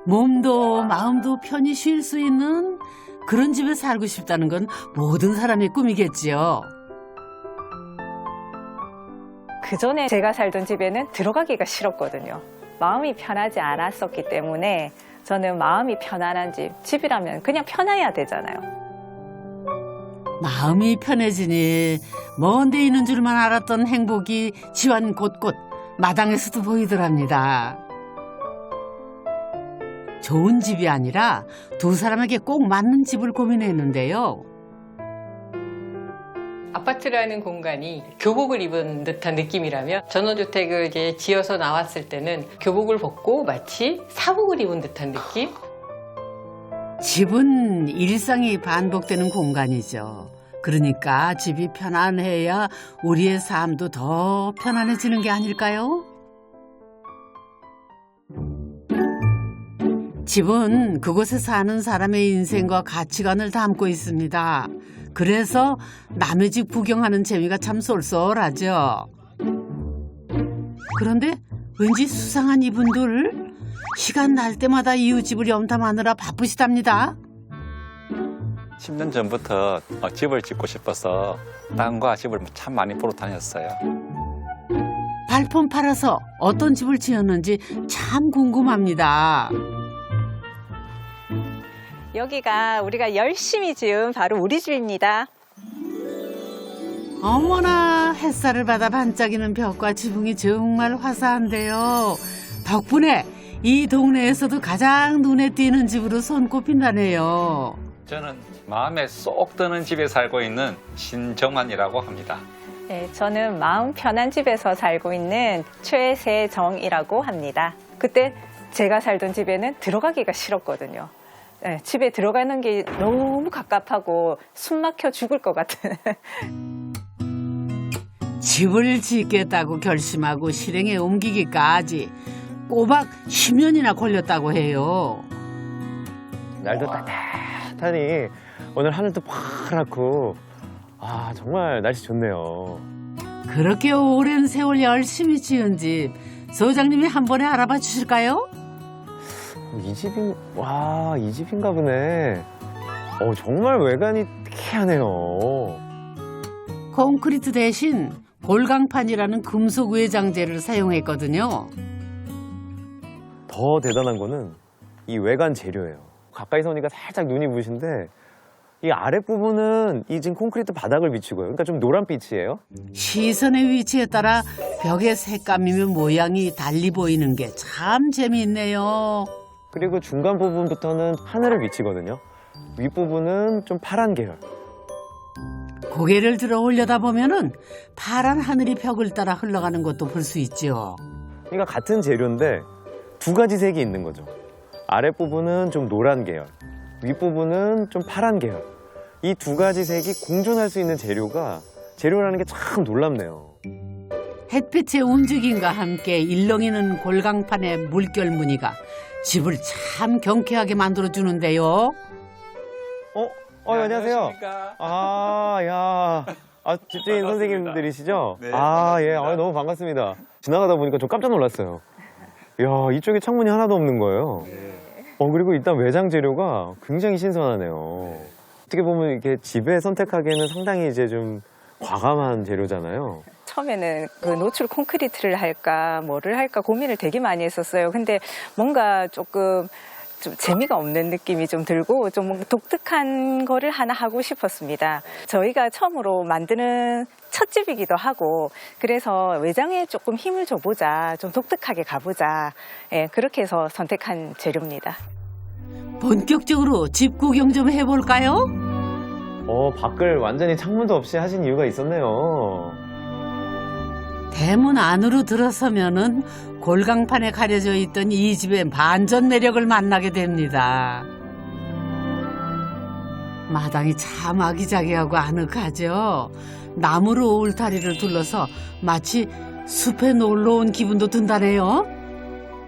몸도 마음도 편히 쉴 수 있는 그런 집에 살고 싶다는 건 모든 사람의 꿈이겠지요. 그전에 제가 살던 집에는 들어가기가 싫었거든요. 마음이 편하지 않았었기 때문에 저는 마음이 편안한 집이라면 그냥 편해야 되잖아요. 마음이 편해지니 먼 데 있는 줄만 알았던 행복이 집안 곳곳 마당에서도 보이더랍니다. 좋은 집이 아니라 두 사람에게 꼭 맞는 집을 고민했는데요. 아파트라는 공간이 교복을 입은 듯한 느낌이라면 전원주택을 이제 지어서 나왔을 때는 교복을 벗고 마치 사복을 입은 듯한 느낌? 집은 일상이 반복되는 공간이죠. 그러니까 집이 편안해야 우리의 삶도 더 편안해지는 게 아닐까요? 집은 그곳에 사는 사람의 인생과 가치관을 담고 있습니다. 그래서 남의 집 구경하는 재미가 참 쏠쏠하죠. 그런데 왠지 수상한 이분들 시간 날 때마다 이웃집을 염탐하느라 바쁘시답니다. 10년 전부터 집을 짓고 싶어서 땅과 집을 참 많이 보러 다녔어요. 발품 팔아서 어떤 집을 지었는지 참 궁금합니다. 여기가 우리가 열심히 지은 바로 우리 집입니다. 어머나 햇살을 받아 반짝이는 벽과 지붕이 정말 화사한데요. 덕분에 이 동네에서도 가장 눈에 띄는 집으로 손꼽힌다네요. 저는 마음에 쏙 드는 집에 살고 있는 신정환이라고 합니다. 네, 저는 마음 편한 집에서 살고 있는 최세정이라고 합니다. 그때 제가 살던 집에는 들어가기가 싫었거든요. 네, 집에 들어가는 게 너무 갑갑하고 숨 막혀 죽을 것 같은. 집을 짓겠다고 결심하고 실행에 옮기기까지 꼬박 10년이나 걸렸다고 해요. 날도 따뜻하니 오늘 하늘도 파랗고 정말 날씨 좋네요. 그렇게 오랜 세월 열심히 지은 집 소장님이 한 번에 알아봐 주실까요? 이 집인가 보네. 정말 외관이 특이하네요. 콘크리트 대신 골강판이라는 금속 외장재를 사용했거든요. 더 대단한 거는 이 외관 재료예요. 가까이서 오니까 살짝 눈이 부신데 이 아랫부분은 이 지금 콘크리트 바닥을 비추고요. 그러니까 좀 노란빛이에요. 시선의 위치에 따라 벽의 색감이며 모양이 달리 보이는 게 참 재미있네요. 그리고 중간 부분부터는 하늘을 비치거든요. 윗부분은 좀 파란 계열. 고개를 들어 올려다보면은 파란 하늘이 벽을 따라 흘러가는 것도 볼 수 있죠. 그러니까 같은 재료인데 두 가지 색이 있는 거죠. 아랫부분은 좀 노란 계열, 윗부분은 좀 파란 계열. 이 두 가지 색이 공존할 수 있는 재료라는 게 참 놀랍네요. 햇빛의 움직임과 함께 일렁이는 골강판의 물결 무늬가 집을 참 경쾌하게 만들어주는데요. 안녕하세요. 집주인 선생님들이시죠? 네, 예, 반갑습니다. 너무 반갑습니다. 지나가다 보니까 좀 깜짝 놀랐어요. 이쪽에 창문이 하나도 없는 거예요. 그리고 일단 외장 재료가 굉장히 신선하네요. 어떻게 보면 이렇게 집에 선택하기에는 상당히 이제 좀 과감한 재료잖아요. 처음에는 그 노출 콘크리트를 할까 뭐를 할까 고민을 되게 많이 했었어요. 근데 뭔가 조금 좀 재미가 없는 느낌이 좀 들고 좀 뭔가 독특한 거를 하나 하고 싶었습니다. 저희가 처음으로 만드는 첫 집이기도 하고 그래서 외장에 조금 힘을 줘보자, 좀 독특하게 가보자. 그렇게 해서 선택한 재료입니다. 본격적으로 집 구경 좀 해볼까요? 밖을 완전히 창문도 없이 하신 이유가 있었네요. 대문 안으로 들어서면은 골강판에 가려져 있던 이 집의 반전 매력을 만나게 됩니다. 마당이 참 아기자기하고 아늑하죠. 나무로 울타리를 둘러서 마치 숲에 놀러 온 기분도 든다네요.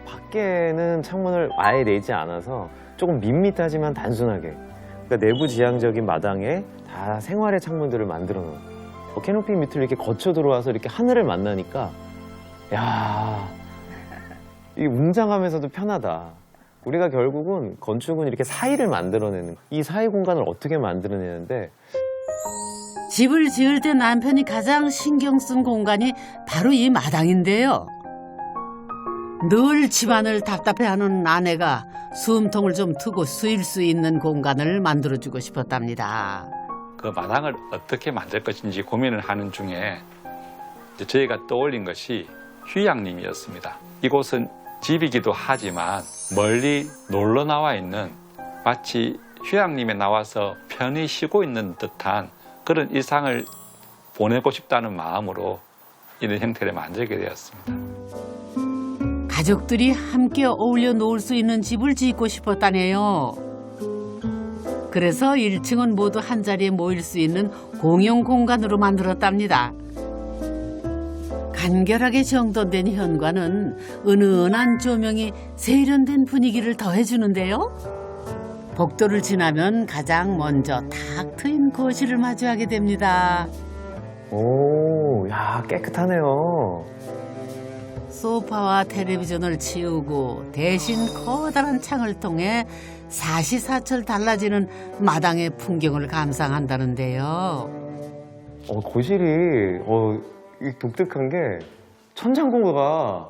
밖에는 창문을 아예 내지 않아서 조금 밋밋하지만 단순하게, 그러니까 내부 지향적인 마당에 다 생활의 창문들을 만들어 놓은, 캐노피 밑을 이렇게 거쳐 들어와서 이렇게 하늘을 만나니까 이 웅장하면서도 편하다. 우리가 결국은 건축은 이렇게 사이를 만들어내는, 이 사이 공간을 어떻게 만들어내는데, 집을 지을 때 남편이 가장 신경 쓴 공간이 바로 이 마당인데요. 늘 집안을 답답해하는 아내가 숨통을 좀 트고 쉴 수 있는 공간을 만들어주고 싶었답니다. 그 마당을 어떻게 만들 것인지 고민을 하는 중에 이제 저희가 떠올린 것이 휴양림이었습니다. 이곳은 집이기도 하지만 멀리 놀러 나와 있는, 마치 휴양림에 나와서 편히 쉬고 있는 듯한 그런 일상을 보내고 싶다는 마음으로 이런 형태를 만들게 되었습니다. 가족들이 함께 어울려 놀 수 있는 집을 짓고 싶었다네요. 그래서 1층은 모두 한자리에 모일 수 있는 공용 공간으로 만들었답니다. 간결하게 정돈된 현관은 은은한 조명이 세련된 분위기를 더해주는데요. 복도를 지나면 가장 먼저 탁 트인 거실을 마주하게 됩니다. 오, 야, 깨끗하네요. 소파와 텔레비전을 치우고 대신 커다란 창을 통해 사시사철 달라지는 마당의 풍경을 감상한다는데요. 거실이, 이 독특한 게 천장 공부가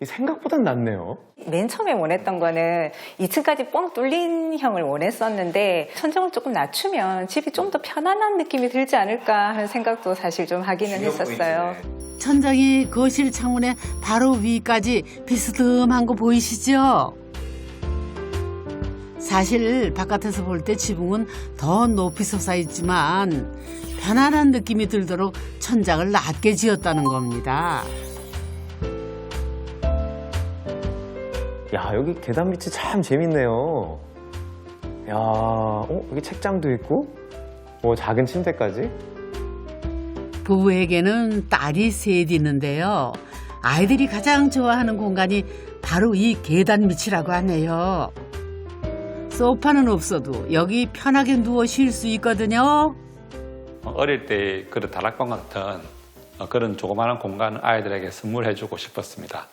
생각보단 낫네요. 맨 처음에 원했던 거는 2층까지 뻥 뚫린 형을 원했었는데 천정을 조금 낮추면 집이 좀 더 편안한 느낌이 들지 않을까 하는 생각도 사실 좀 하기는 했었어요. 천장이 거실 창문의 바로 위까지 비스듬한 거 보이시죠? 사실 바깥에서 볼 때 지붕은 더 높이 솟아 있지만 편안한 느낌이 들도록 천장을 낮게 지었다는 겁니다. 야, 여기 계단 밑이 참 재밌네요. 야, 여기 책장도 있고, 작은 침대까지. 부부에게는 딸이 셋 있는데요. 아이들이 가장 좋아하는 공간이 바로 이 계단 밑이라고 하네요. 소파는 없어도 여기 편하게 누워 쉴 수 있거든요. 어릴 때 그런 다락방 같은 그런 조그마한 공간을 아이들에게 선물해주고 싶었습니다.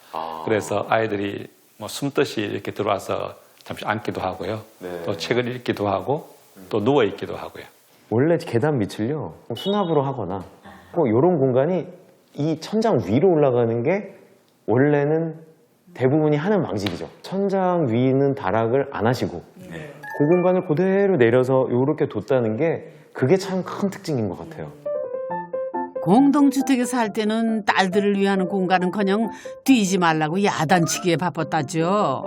그래서 아이들이 숨듯이 이렇게 들어와서 잠시 앉기도 하고요. 네. 또 책을 읽기도 하고 또 누워 있기도 하고요. 원래 계단 밑을요, 수납으로 하거나, 이런 공간이 이 천장 위로 올라가는 게 원래는 대부분이 하는 방식이죠. 천장 위는 다락을 안 하시고, 그 공간을 그대로 내려서 이렇게 뒀다는 게 그게 참 큰 특징인 것 같아요. 공동주택에 살 때는 딸들을 위한 공간은커녕 뛰지 말라고 야단치기에 바빴다죠.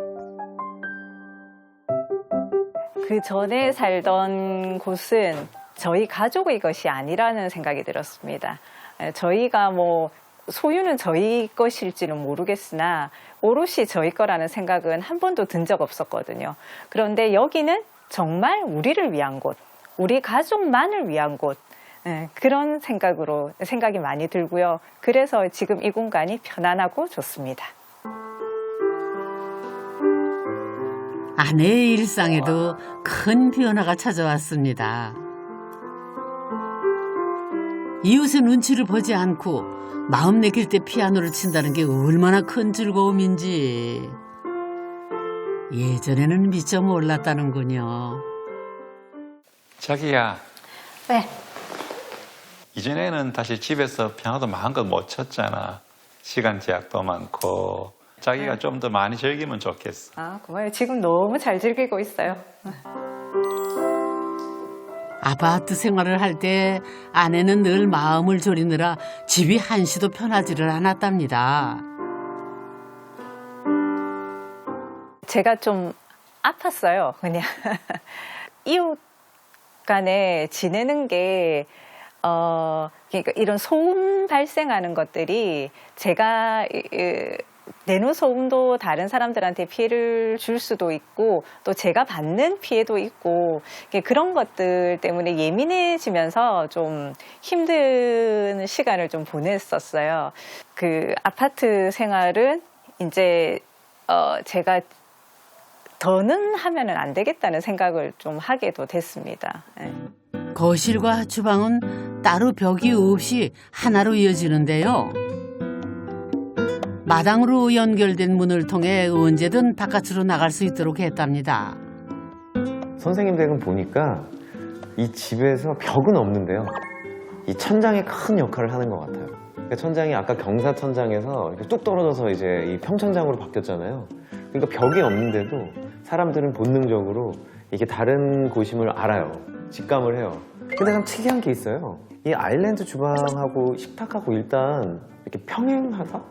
그 전에 살던 곳은 저희 가족의 것이 아니라는 생각이 들었습니다. 저희가 소유는 저희 것일지는 모르겠으나 오롯이 저희 거라는 생각은 한 번도 든 적 없었거든요. 그런데 여기는 정말 우리를 위한 곳, 우리 가족만을 위한 곳, 그런 생각이 많이 들고요. 그래서 지금 이 공간이 편안하고 좋습니다. 아내의 일상에도 큰 변화가 찾아왔습니다. 이웃의 눈치를 보지 않고 마음 내킬 때 피아노를 친다는 게 얼마나 큰 즐거움인지 예전에는 미처 몰랐다는군요. 자기야, 네. 이전에는 사실 집에서 피아노도 마음껏 못 쳤잖아. 시간 제약도 많고. 자기가 좀 더 많이 즐기면 좋겠어. 고마워요. 지금 너무 잘 즐기고 있어요. 아파트 생활을 할 때 아내는 늘 마음을 졸이느라 집이 한시도 편하지를 않았답니다. 제가 좀 아팠어요. 그냥 이웃 간에 지내는 게 그러니까 이런 소음 발생하는 것들이 제가 내놓은 소음도 다른 사람들한테 피해를 줄 수도 있고 또 제가 받는 피해도 있고 그런 것들 때문에 예민해지면서 좀 힘든 시간을 좀 보냈었어요. 그 아파트 생활은 이제 제가 더는 하면은 안 되겠다는 생각을 좀 하게도 됐습니다. 거실과 주방은 따로 벽이 없이 하나로 이어지는데요. 마당으로 연결된 문을 통해 언제든 바깥으로 나갈 수 있도록 했답니다. 선생님 댁은 보니까 이 집에서 벽은 없는데요. 이 천장이 큰 역할을 하는 것 같아요. 그러니까 천장이 아까 경사천장에서 이렇게 뚝 떨어져서 이제 이 평천장으로 바뀌었잖아요. 그러니까 벽이 없는데도 사람들은 본능적으로 이게 다른 곳임을 알아요. 직감을 해요. 근데 참 특이한 게 있어요. 이 아일랜드 주방하고 식탁하고 일단 이렇게 평행하다?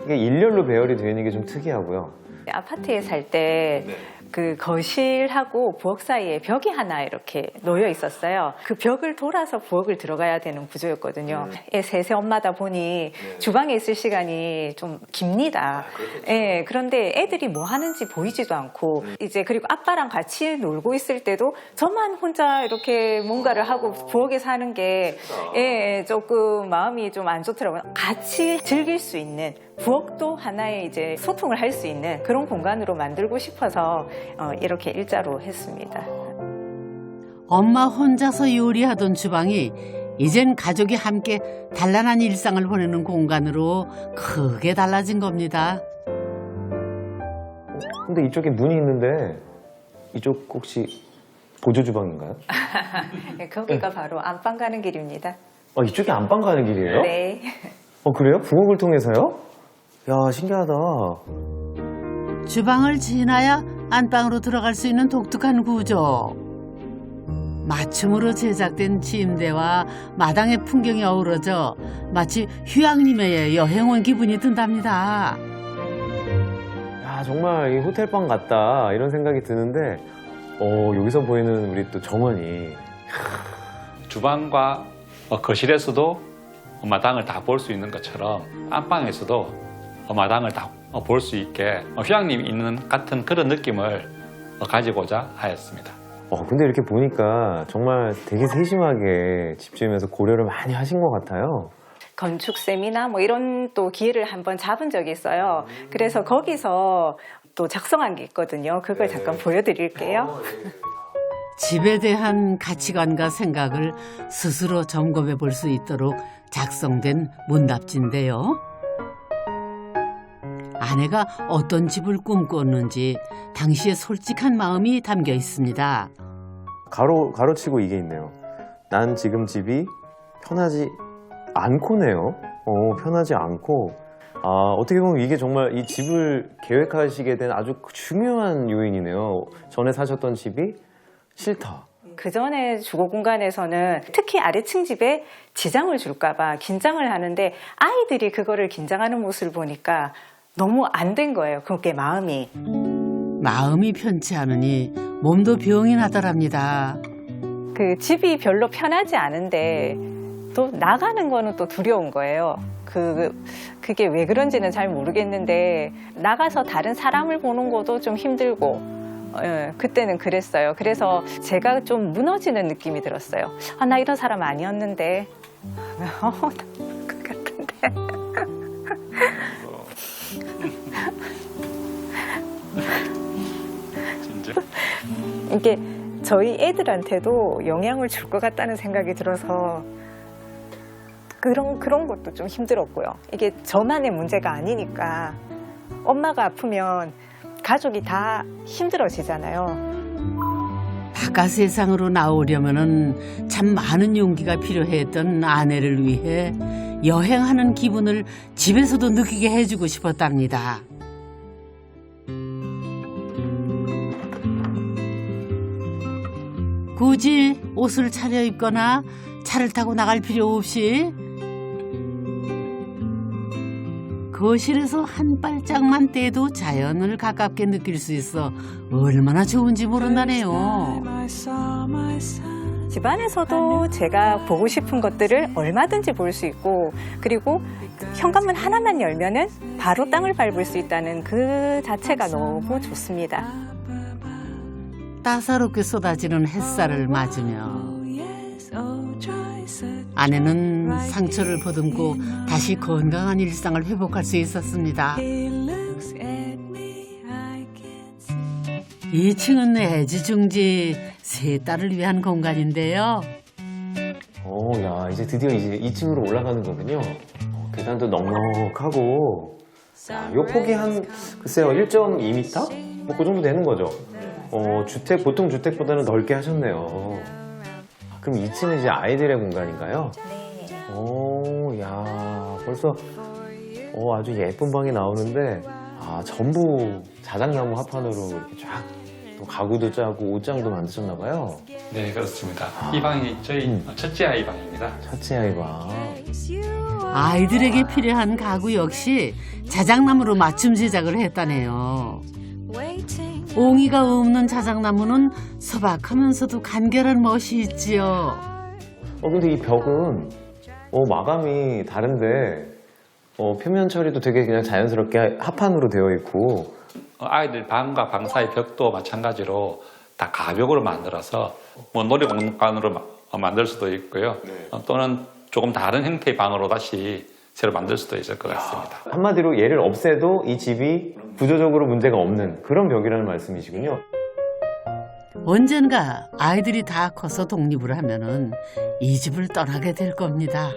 이게 일렬로 배열이 되어 있는 게 좀 특이하고요. 아파트에 살 때 그 거실하고 부엌 사이에 벽이 하나 이렇게 놓여 있었어요. 그 벽을 돌아서 부엌을 들어가야 되는 구조였거든요. 셋의 엄마다 보니 주방에 있을 시간이 좀 깁니다. 예, 그런데 애들이 뭐 하는지 보이지도 않고 이제 그리고 아빠랑 같이 놀고 있을 때도 저만 혼자 이렇게 뭔가를 하고 부엌에서 하는 게 예, 조금 마음이 좀 안 좋더라고요. 같이 즐길 수 있는 부엌도 하나의 이제 소통을 할 수 있는 그런 공간으로 만들고 싶어서 이렇게 일자로 했습니다. 엄마 혼자서 요리하던 주방이 이젠 가족이 함께 단란한 일상을 보내는 공간으로 크게 달라진 겁니다. 근데 이쪽에 문이 있는데 이쪽 혹시 보조 주방인가요? 거기가 바로 안방 가는 길입니다. 이쪽이 안방 가는 길이에요? 네. 그래요? 부엌을 통해서요? 야, 신기하다. 주방을 지나야 안방으로 들어갈 수 있는 독특한 구조. 맞춤으로 제작된 침대와 마당의 풍경이 어우러져 마치 휴양림에 여행 온 기분이 든답니다. 야, 정말 이 호텔방 같다 이런 생각이 드는데 여기서 보이는 우리 또 정원이 주방과 거실에서도 마당을 다 볼 수 있는 것처럼 안방에서도 마당을 다 볼 수 있게 휴양림이 있는 같은 그런 느낌을 가지고자 하였습니다. 근데 이렇게 보니까 정말 되게 세심하게 집 지으면서 고려를 많이 하신 것 같아요. 건축 세미나 뭐 이런 또 기회를 한번 잡은 적이 있어요. 그래서 거기서 또 작성한 게 있거든요. 그걸 잠깐 보여드릴게요. 집에 대한 가치관과 생각을 스스로 점검해 볼 수 있도록 작성된 문답지인데요. 아내가 어떤 집을 꿈꿨는지 당시의 솔직한 마음이 담겨 있습니다. 가로치고 이게 있네요. 난 지금 집이 편하지 않고네요. 편하지 않고. 어떻게 보면 이게 정말 이 집을 계획하시게 된 아주 중요한 요인이네요. 전에 사셨던 집이 싫다. 그 전에 주거 공간에서는 특히 아래층 집에 지장을 줄까봐 긴장을 하는데 아이들이 그거를 긴장하는 모습을 보니까 너무 안 된 거예요. 그게 마음이. 마음이 편치 않으니 몸도 병이 나더랍니다. 그 집이 별로 편하지 않은데 또 나가는 거는 또 두려운 거예요. 그게 왜 그런지는 잘 모르겠는데 나가서 다른 사람을 보는 것도 좀 힘들고 그때는 그랬어요. 그래서 제가 좀 무너지는 느낌이 들었어요. 나 이런 사람 아니었는데 그 같은데 진짜? 이게 저희 애들한테도 영향을 줄 것 같다는 생각이 들어서 그런 것도 좀 힘들었고요. 이게 저만의 문제가 아니니까 엄마가 아프면 가족이 다 힘들어지잖아요. 바깥 세상으로 나오려면은 참 많은 용기가 필요했던 아내를 위해 여행하는 기분을 집에서도 느끼게 해주고 싶었답니다. 굳이 옷을 차려입거나 차를 타고 나갈 필요 없이 거실에서 한 발짝만 떼도 자연을 가깝게 느낄 수 있어 얼마나 좋은지 모른다네요. 집안에서도 제가 보고 싶은 것들을 얼마든지 볼 수 있고 그리고 현관문 하나만 열면은 바로 땅을 밟을 수 있다는 그 자체가 너무 좋습니다. 따사롭게 쏟아지는 햇살을 맞으며 아내는 상처를 보듬고 다시 건강한 일상을 회복할 수 있었습니다. 2층은 애지중지 세 딸을 위한 공간인데요. 야, 이제 드디어 이제 2층으로 올라가는 거군요. 계단도 넉넉하고 요 폭이 한 글쎄요 1.2m? 뭐 그 정도 되는 거죠. 주택 보통 주택보다는 넓게 하셨네요. 그럼 2층은 이제 아이들의 공간인가요? 네. 오, 야 벌써 아주 예쁜 방이 나오는데 전부 자작나무 합판으로 이렇게 쫙 또 가구도 짜고 옷장도 만드셨나 봐요. 네, 그렇습니다. 이 방이 저희 첫째 아이 방입니다. 첫째 아이 방. 아이들에게 필요한 가구 역시 자작나무로 맞춤 제작을 했다네요. 옹이가 없는 자작나무는 소박하면서도 간결한 멋이 있지요. 근데 이 벽은 마감이 다른데 표면 처리도 되게 그냥 자연스럽게 합판으로 되어 있고 아이들 방과 방 사이 벽도 마찬가지로 다 가벽으로 만들어서 뭐 놀이공간으로 만들 수도 있고요. 또는 조금 다른 형태의 방으로 다시 새로 만들 수도 있을 것 같습니다. 한마디로 얘를 없애도 이 집이 구조적으로 문제가 없는 그런 벽이라는 말씀이시군요. 언젠가 아이들이 다 커서 독립을 하면은 이 집을 떠나게 될 겁니다.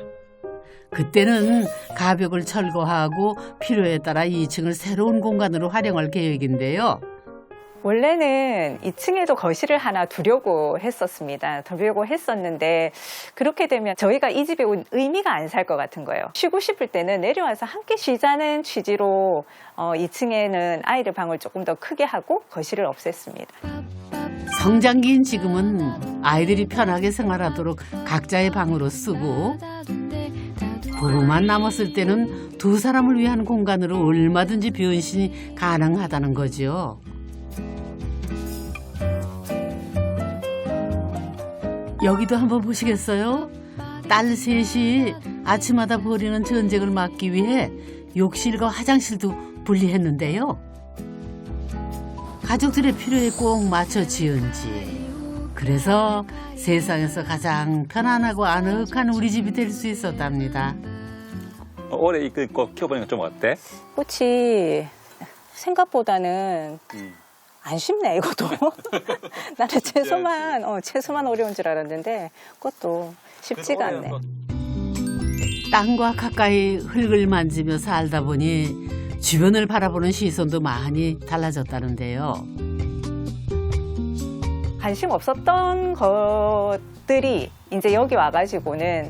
그때는 가벽을 철거하고 필요에 따라 2층을 새로운 공간으로 활용할 계획인데요. 원래는 2층에도 거실을 하나 두려고 했었는데 그렇게 되면 저희가 이 집에 온 의미가 안 살 것 같은 거예요. 쉬고 싶을 때는 내려와서 함께 쉬자는 취지로 2층에는 아이들 방을 조금 더 크게 하고 거실을 없앴습니다. 성장기인 지금은 아이들이 편하게 생활하도록 각자의 방으로 쓰고 부부만 남았을 때는 두 사람을 위한 공간으로 얼마든지 변신이 가능하다는 거죠. 여기도 한번 보시겠어요? 딸 셋이 아침마다 벌이는 전쟁을 막기 위해 욕실과 화장실도 분리했는데요. 가족들의 필요에 꼭 맞춰 지은 집. 그래서 세상에서 가장 편안하고 아늑한 우리 집이 될 수 있었답니다. 올해 이거 키워보니까 좀 어때? 꽃이 생각보다는 안 쉽네, 이것도. 나는 채소만 어려운 줄 알았는데 꽃도 쉽지가 않네. 땅과 가까이 흙을 만지며 살다 보니 주변을 바라보는 시선도 많이 달라졌다는데요. 관심 없었던 것들이 이제 여기 와가지고는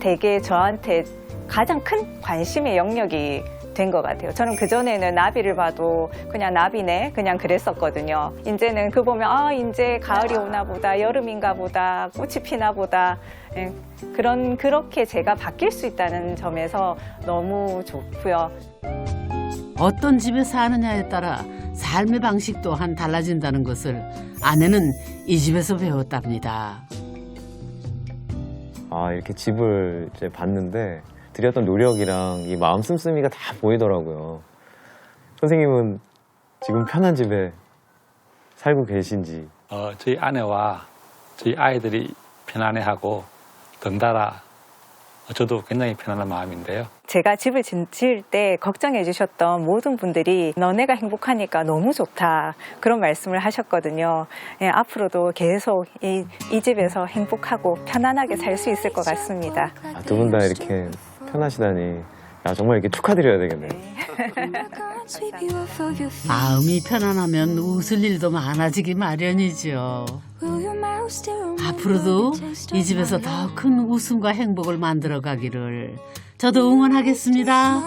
되게 저한테 가장 큰 관심의 영역이 된 것 같아요. 저는 그전에는 나비를 봐도 그냥 나비네 그냥 그랬었거든요. 이제는 그 보면 이제 가을이 오나 보다, 여름인가 보다, 꽃이 피나 보다. 그렇게 제가 바뀔 수 있다는 점에서 너무 좋고요. 어떤 집에 사느냐에 따라 삶의 방식 또한 달라진다는 것을 아내는 이 집에서 배웠답니다. 이렇게 집을 이제 봤는데 들였던 노력이랑 이 마음 씀씀이가 다 보이더라고요. 선생님은 지금 편한 집에 살고 계신지? 저희 아내와 저희 아이들이 편안해하고 덩달아 저도 굉장히 편안한 마음인데요. 제가 집을 지을 때 걱정해 주셨던 모든 분들이 너네가 행복하니까 너무 좋다 그런 말씀을 하셨거든요. 앞으로도 계속 이 집에서 행복하고 편안하게 살 수 있을 것 같습니다. 두 분 다 이렇게 편하시다니 정말 이렇게 축하드려야 되겠네요. 마음이 편안하면 웃을 일도 많아지기 마련이죠. 앞으로도 이 집에서 더 큰 웃음과 행복을 만들어 가기를 저도 응원하겠습니다.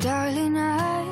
Darling, I